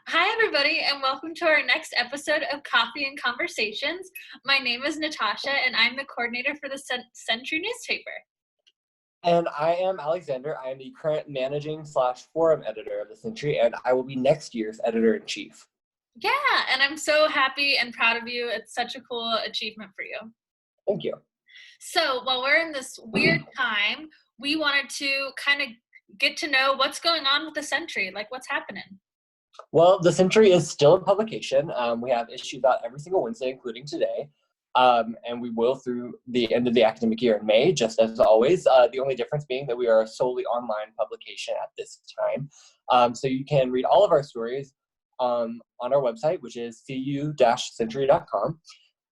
Hi, everybody, and welcome to our next episode of Coffee and Conversations. My name is Natasha, and I'm the coordinator for the Sentry Newspaper. And I am Alexander. I am the current managing/forum editor of the Sentry, and I will be next year's editor-in-chief. Yeah, and I'm so happy and proud of you. It's such a cool achievement for you. Thank you. So while we're in this weird time, we wanted to kind of get to know what's going on with the Sentry, like what's happening. Well, the Sentry is still in publication. We have issues out every single Wednesday, including today. And we will through the end of the academic year in May, just as always. The only difference being that we are a solely online publication at this time. So you can read all of our stories on our website, which is cu-century.com.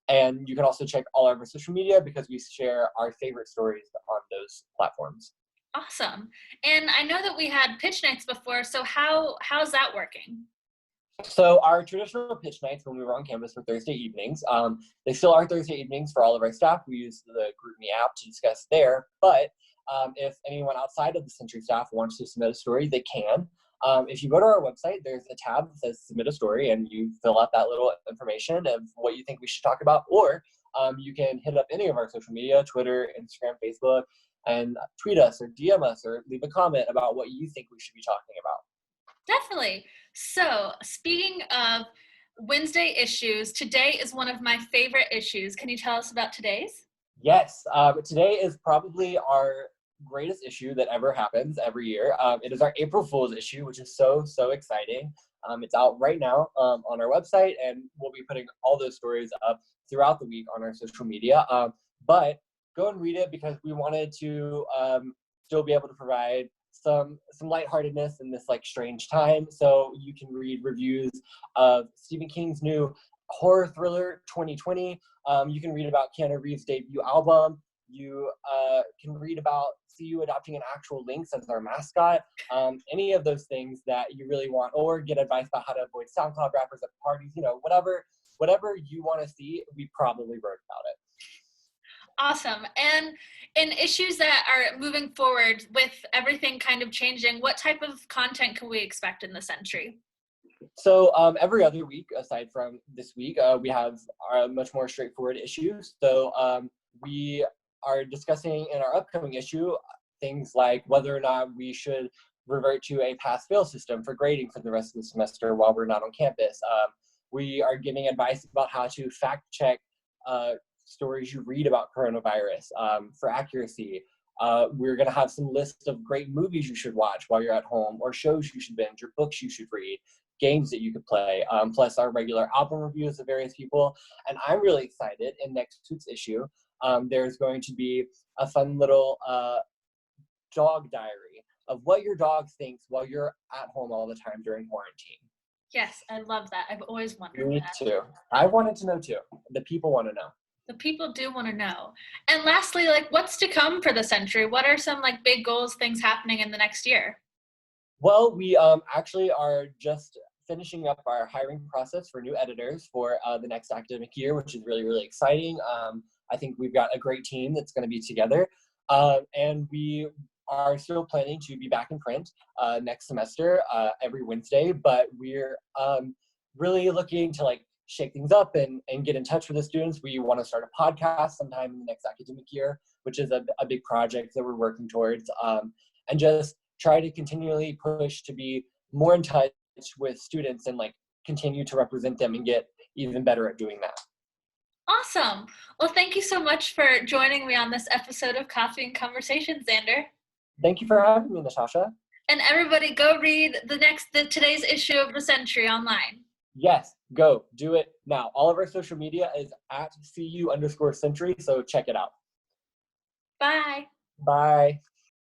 And you can also check all of our social media because we share our favorite stories on those platforms. Awesome. And I know that we had pitch nights before, so how's that working? So our traditional pitch nights when we were on campus were Thursday evenings. They still are Thursday evenings for all of our staff. We use the GroupMe app to discuss there. But if anyone outside of the Sentry staff wants to submit a story, they can. If you go to our website, there's a tab that says submit a story, and you fill out that little information of what you think we should talk about. Or you can hit up any of our social media, Twitter, Instagram, Facebook, and tweet us or DM us or leave a comment about what you think we should be talking about. Definitely. So, speaking of Wednesday issues, today is one of my favorite issues. Can you tell us about today's? Yes, today is probably our greatest issue that ever happens every year. It is our April Fool's issue, which is so exciting. It's out right now on our website, and we'll be putting all those stories up throughout the week on our social media. But go and read it because we wanted to still be able to provide some lightheartedness in this strange time. So you can read reviews of Stephen King's new horror thriller 2020. You can read about Keanu Reeves' debut album. You can read about CU adopting an actual lynx as our mascot. Any of those things that you really want, or get advice about how to avoid SoundCloud rappers at parties. Whatever you want to see, we probably wrote about it. Awesome. And in issues that are moving forward with everything kind of changing, what type of content can we expect in the Sentry? So every other week, aside from this week, we have our much more straightforward issues. So we are discussing in our upcoming issue things like whether or not we should revert to a pass-fail system for grading for the rest of the semester while we're not on campus. We are giving advice about how to fact-check stories you read about coronavirus for accuracy. We're going to have some lists of great movies you should watch while you're at home, or shows you should binge, or books you should read, games that you could play, plus our regular album reviews of various people. And I'm really excited. In next week's issue, there's going to be a fun little dog diary of what your dog thinks while you're at home all the time during quarantine. Yes, I love that. I've always wondered Me that. too. I wanted to know too. The people want to know. The people do want to know. And lastly, what's to come for the Sentry? What are some big goals, things happening in the next year? Well, we actually are just finishing up our hiring process for new editors for the next academic year, which is really exciting. I think we've got a great team that's going to be together. And we are still planning to be back in print next semester every Wednesday, but we're really looking to shake things up and get in touch with the students. We want to start a podcast sometime in the next academic year, which is a big project that we're working towards, and just try to continually push to be more in touch with students and continue to represent them and get even better at doing that. Awesome. Well, thank you so much for joining me on this episode of Coffee and Conversations, Xander. Thank you for having me, Natasha. And everybody go read today's issue of the Sentry online. Yes, go do it now. All of our social media is at CU_Sentry, so check it out. Bye. Bye.